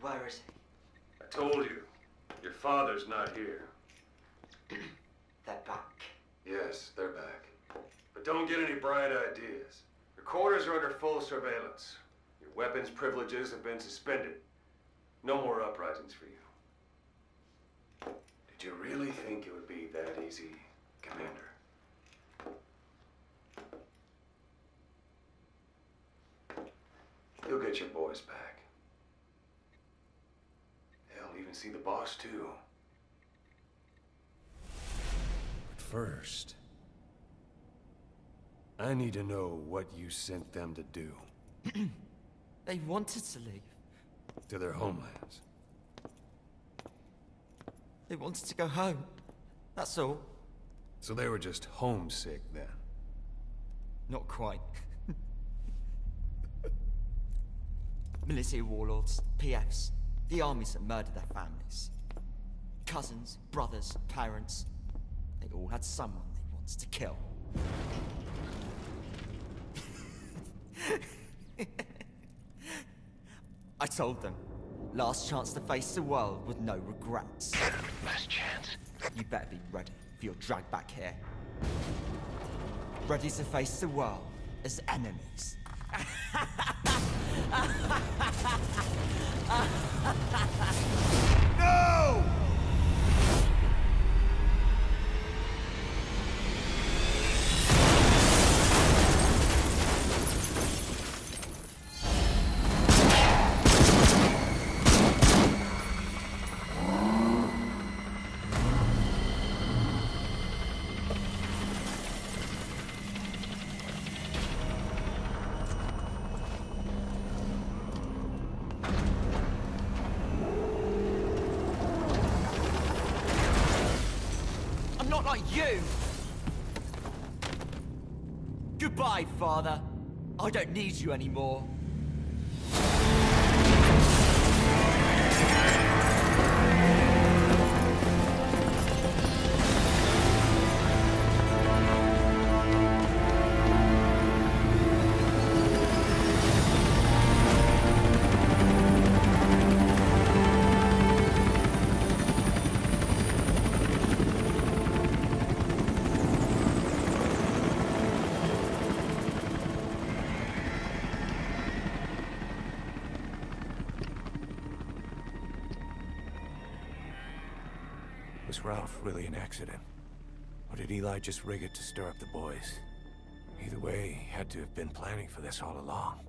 Where is I told you. Your father's not here. he? They're back. Yes, they're back. But don't get any bright ideas. Your quarters are under full surveillance. Your weapons privileges have been suspended. No more uprisings for you. Did you really think it would be that easy, Commander? You'll get your boys back. They'll even see the boss, too. But first, I need to know what you sent them to do. They wanted to leave. To their homelands. They wanted to go home. That's all. So they were just homesick then? Not quite. Military warlords, PFs, the armies that murdered their families. Cousins, brothers, parents. They all had someone they wanted to kill. I told them, last chance to face the world with no regrets. Last chance? You better be ready for your drag back here. Ready to face the world as enemies. No! Not like you! Goodbye, Father. I don't need you anymore. Was Ralph really an accident? Or did Eli just rig it to stir up the boys? Either way, he had to have been planning for this all along.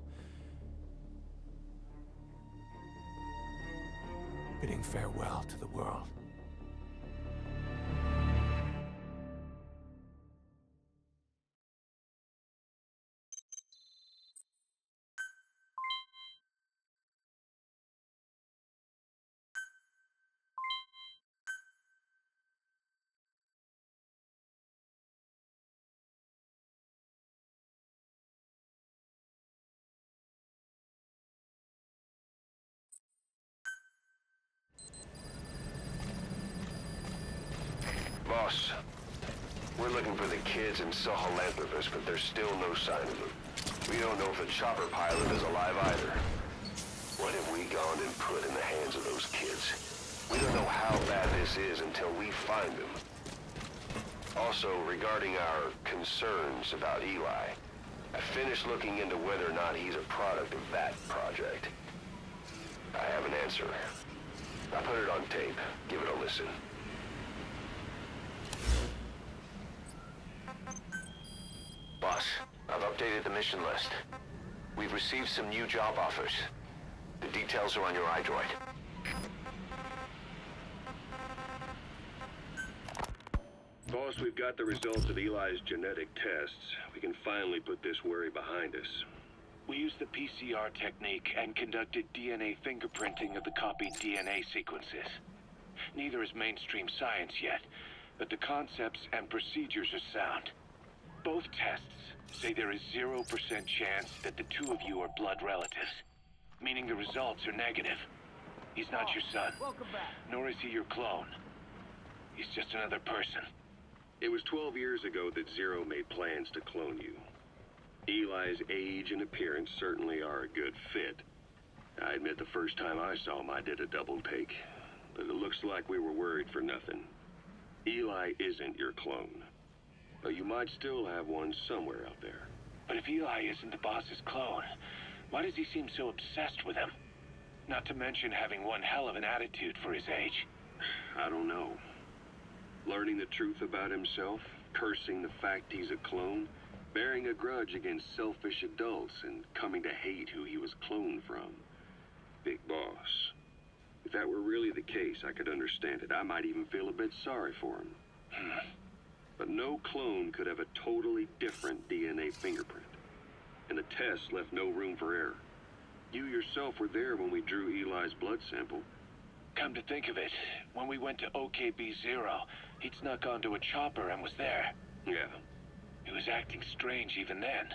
Bidding farewell to the world. Boss, we're looking for the kids in Sahelanthropus, but there's still no sign of them. We don't know if the chopper pilot is alive either. What have we gone and put in the hands of those kids? We don't know how bad this is until we find them. Also, regarding our concerns about Eli, I finished looking into whether or not he's a product of that project. I have an answer. I put it on tape. Give it a listen. Boss, I've updated the mission list. We've received some new job offers. The details are on your iDroid. Boss, we've got the results of Eli's genetic tests. We can finally put this worry behind us. We used the PCR technique and conducted DNA fingerprinting of the copied DNA sequences. Neither is mainstream science yet, but the concepts and procedures are sound. Both tests say there is 0% chance that the two of you are blood relatives, meaning the results are negative. He's not your son, nor is he your clone. He's just another person. It was 12 years ago that Zero made plans to clone you. Eli's age and appearance certainly are a good fit. I admit the first time I saw him, I did a double take. But it looks like we were worried for nothing. Eli isn't your clone. But you might still have one somewhere out there. But if Eli isn't the boss's clone, why does he seem so obsessed with him? Not to mention having one hell of an attitude for his age. I don't know. Learning the truth about himself, cursing the fact he's a clone, bearing a grudge against selfish adults, and coming to hate who he was cloned from. Big boss. If that were really the case, I could understand it. I might even feel a bit sorry for him. But no clone could have a totally different DNA fingerprint. And the test left no room for error. You yourself were there when we drew Eli's blood sample. Come to think of it, when we went to OKB-0, he'd snuck onto a chopper and was there. Yeah. He was acting strange even then.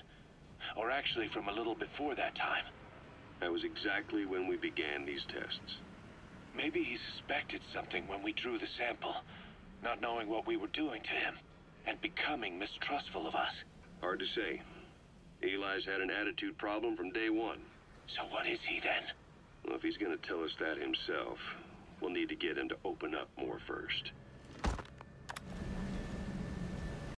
Or actually from a little before that time. That was exactly when we began these tests. Maybe he suspected something when we drew the sample, not knowing what we were doing to him, and becoming mistrustful of us. Hard to say. Eli's had an attitude problem from day one. So what is he then? Well, if he's gonna tell us that himself, we'll need to get him to open up more first.